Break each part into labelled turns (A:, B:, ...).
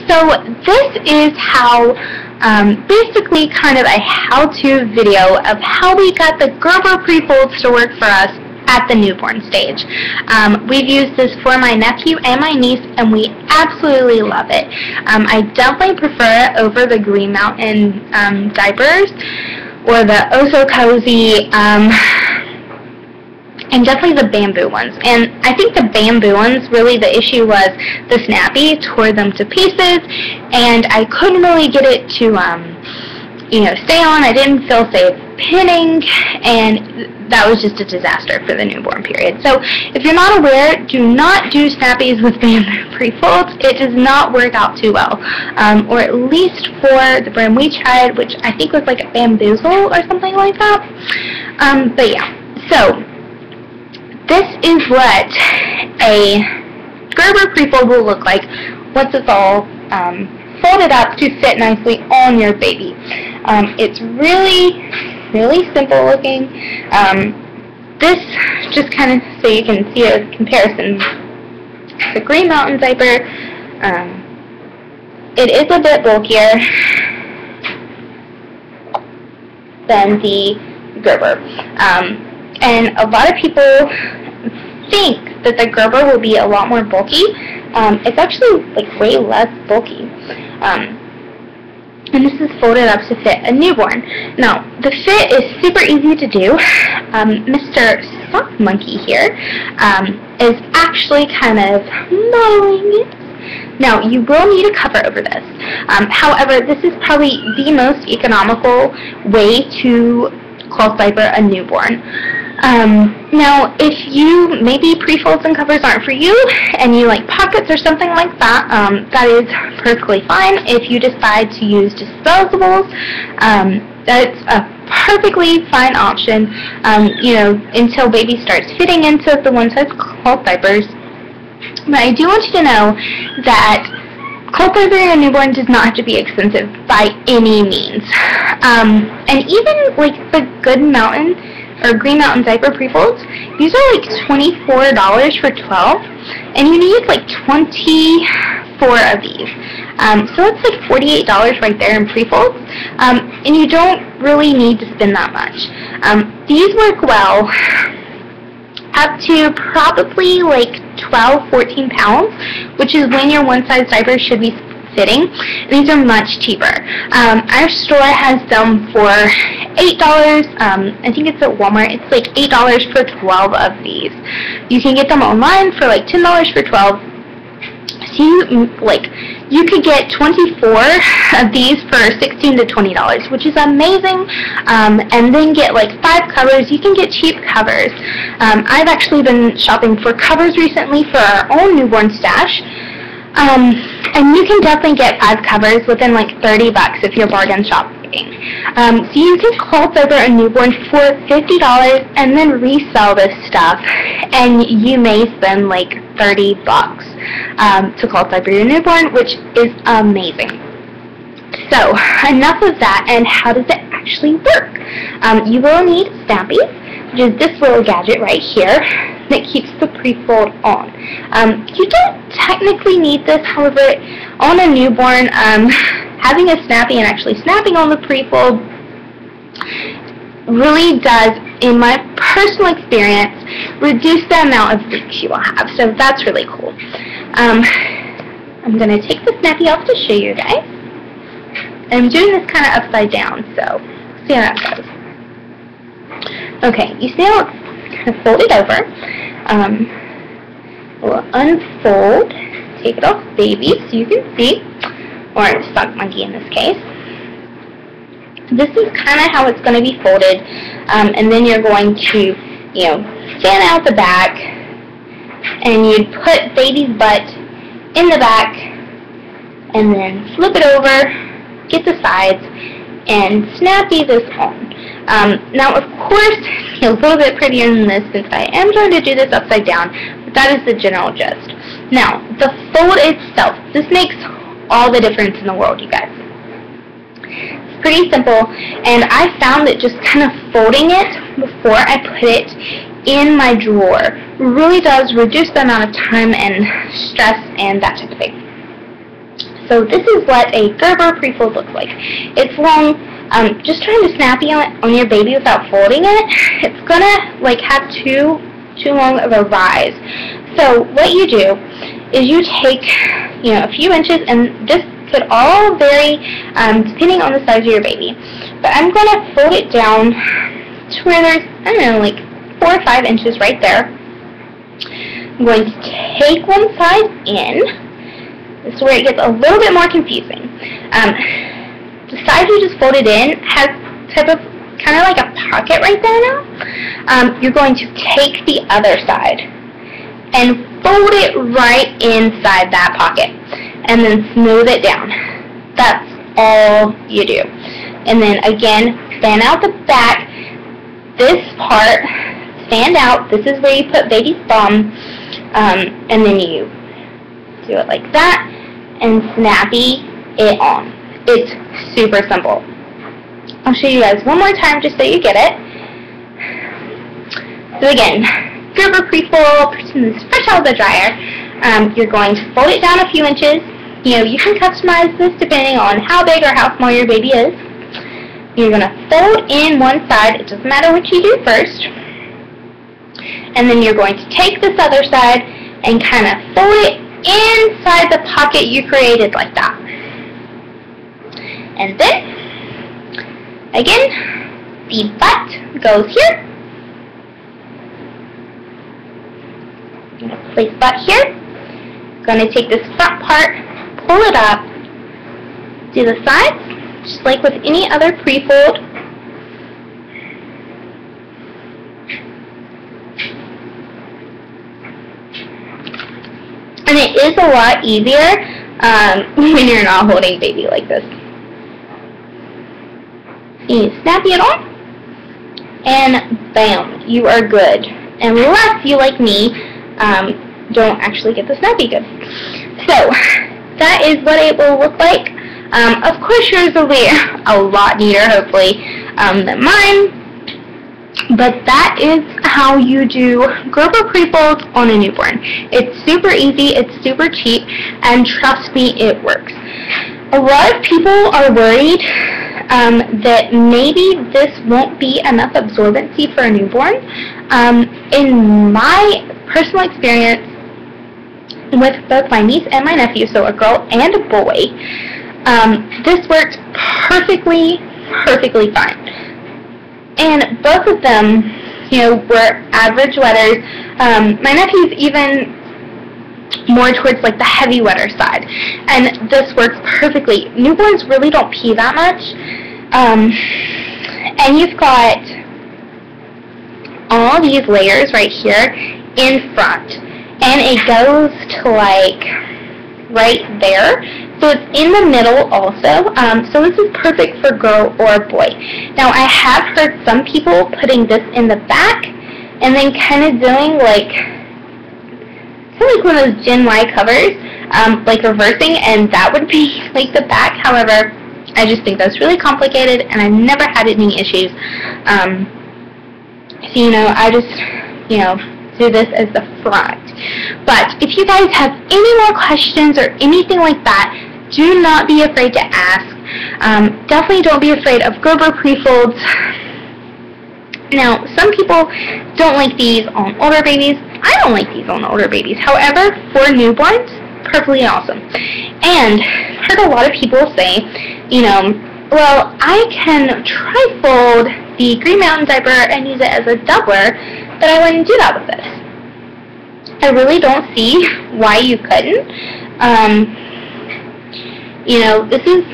A: So this is how, basically kind of a how-to video of how we got the Gerber Prefolds to work for us at the newborn stage. We've used this for my nephew and my niece, and we absolutely love it. I definitely prefer it over the Green Mountain diapers or the Oh So Cozy, and definitely the bamboo ones. And I think the bamboo ones, really the issue was the snappy tore them to pieces, and I couldn't really get it to stay on. I didn't feel safe pinning, and that was just a disaster for the newborn period. So if you're not aware, do not do snappies with bamboo Prefolds. It does not work out too well, or at least for the brand we tried, which I think was like a Bamboozle or something like that. But yeah, so this is what a Gerber Prefold will look like once it's all folded up to fit nicely on your baby. It's really simple looking. This, just kind of so you can see a comparison, the Green Mountain diaper, it is a bit bulkier than the Gerber. And a lot of people think that the Gerber will be a lot more bulky. It's actually like way less bulky. And this is folded up to fit a newborn. Now, the fit is super easy to do. Mr. Soft Monkey here is actually kind of modeling it. Now, you will need a cover over this. However, this is probably the most economical way to cloth diaper a newborn. Now, if you, maybe Prefolds and covers aren't for you, and you like pockets or something like that, that is perfectly fine. If you decide to use disposables, that's a perfectly fine option, until baby starts fitting into the one-size cloth diapers. But I do want you to know that cloth diapering a newborn does not have to be expensive by any means. And even like the Good Mountain or Green Mountain diaper Prefolds, these are like $24 for 12, and you need like 24 of these. So it's like $48 right there in Prefolds, and you don't really need to spend that much. These work well up to probably like 12, 14 pounds, which is when your one-size diaper should be fitting. These are much cheaper. Our store has them for $8. I think it's at Walmart. It's like $8 for 12 of these. You can get them online for like $10 for 12. So you could get 24 of these for $16 to $20, which is amazing. And then get like 5 covers. You can get cheap covers. I've actually been shopping for covers recently for our own newborn stash. And you can definitely get 5 covers within like $30 if you're bargain shopping. So you can cloth diaper a newborn for $50 and then resell this stuff, and you may spend like $30 to cloth diaper your newborn, which is amazing. So enough of that, and how does it actually work? You will need snappies, which is this little gadget right here that keeps the Prefold on. You don't technically need this, however, on a newborn, having a snappy and actually snapping on the Prefold really does, in my personal experience, reduce the amount of leaks you will have. So that's really cool. I'm going to take the snappy off to show you guys. And I'm doing this kind of upside down, so see how that goes. Okay, you see how it's kind of folded over. We'll unfold, take it off baby so you can see, or Soft Monkey in this case. This is kind of how it's going to be folded, and then you're going to, fan out the back, and you'd put baby's butt in the back, and then flip it over, get the sides, and snappy this on. Now, of course, a little bit prettier than this since I am trying to do this upside down, but that is the general gist. Now, the fold itself, this makes all the difference in the world, you guys. It's pretty simple, and I found that just kind of folding it before I put it in my drawer really does reduce the amount of time and stress and that type of thing. So So this is what a Gerber Prefold looks like. It's long. Just trying to snappy on your baby without folding it, it's gonna like have too long of a rise. So what you do is you take, a few inches, and this could all vary depending on the size of your baby. But I'm gonna fold it down to where there's, I don't know, like 4 or 5 inches right there. I'm going to take one side in. This is where it gets a little bit more confusing. The side you just folded in has type of kind of like a pocket right there now. You're going to take the other side and fold it right inside that pocket and then smooth it down. That's all you do. And then again, fan out the back. This part, stand out. This is where you put baby's bum. And then you do it like that and snappy it on. It's super simple. I'll show you guys one more time just so you get it. So again, Gerber Prefold, this fresh out of the dryer. You're going to fold it down a few inches. You can customize this depending on how big or how small your baby is. You're going to fold in one side. It doesn't matter what you do first. And then you're going to take this other side and kind of fold it inside the pocket you created like that. And then, again, the butt goes here. I'm going to place butt here. I'm going to take this front part, pull it up, do the sides, just like with any other Prefold. And it is a lot easier when you're not holding baby like this. You snappy it on, and bam, you are good. Unless you, like me, don't actually get the snappy good. So, that is what it will look like. Of course, yours will be a lot neater, hopefully, than mine. But that is how you do Gerber Prefolds on a newborn. It's super easy, it's super cheap, and trust me, it works. A lot of people are worried that maybe this won't be enough absorbency for a newborn. In my personal experience with both my niece and my nephew, so a girl and a boy, this worked perfectly fine. And both of them, were average wetters. My nephew's even more towards like the heavy wetter side, and this works perfectly. Newborns really don't pee that much, and you've got all these layers right here in front, and it goes to like right there. So it's in the middle also, so this is perfect for girl or boy. Now I have heard some people putting this in the back and then kind of doing like one of those Gen Y covers, like reversing, and that would be like the back. However, I just think that's really complicated and I've never had any issues. So I just, do this as the front. But if you guys have any more questions or anything like that, do not be afraid to ask. Definitely don't be afraid of Gerber Prefolds. Now, some people don't like these on older babies. I don't like these on older babies. However, for newborns, perfectly awesome. And I've heard a lot of people say, well, I can trifold the Green Mountain diaper and use it as a doubler, but I wouldn't do that with this. I really don't see why you couldn't. This is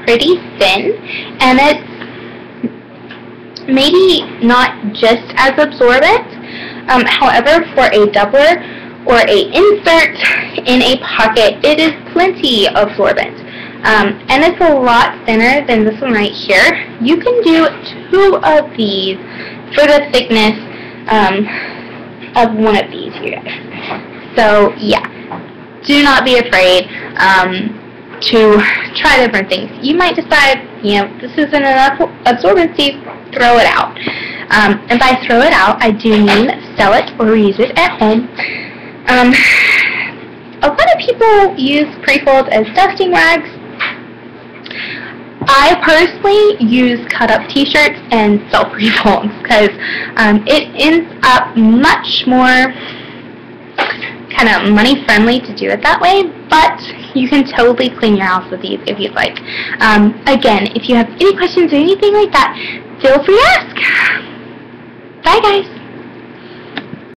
A: pretty thin, and it's maybe not just as absorbent. However, for a doubler or a insert in a pocket, it is plenty absorbent. And it's a lot thinner than this one right here. You can do 2 of these for the thickness of one of these here. So yeah, do not be afraid to try different things. You might decide, this isn't enough absorbency, throw it out. And by throw it out, I do mean sell it or reuse it at home. a lot of people use Prefolds as dusting rags. I personally use cut-up t-shirts and sell Prefolds because it ends up much more kind of money-friendly to do it that way, but you can totally clean your house with these if you'd like. Again, if you have any questions or anything like that, feel free to ask. Bye, guys.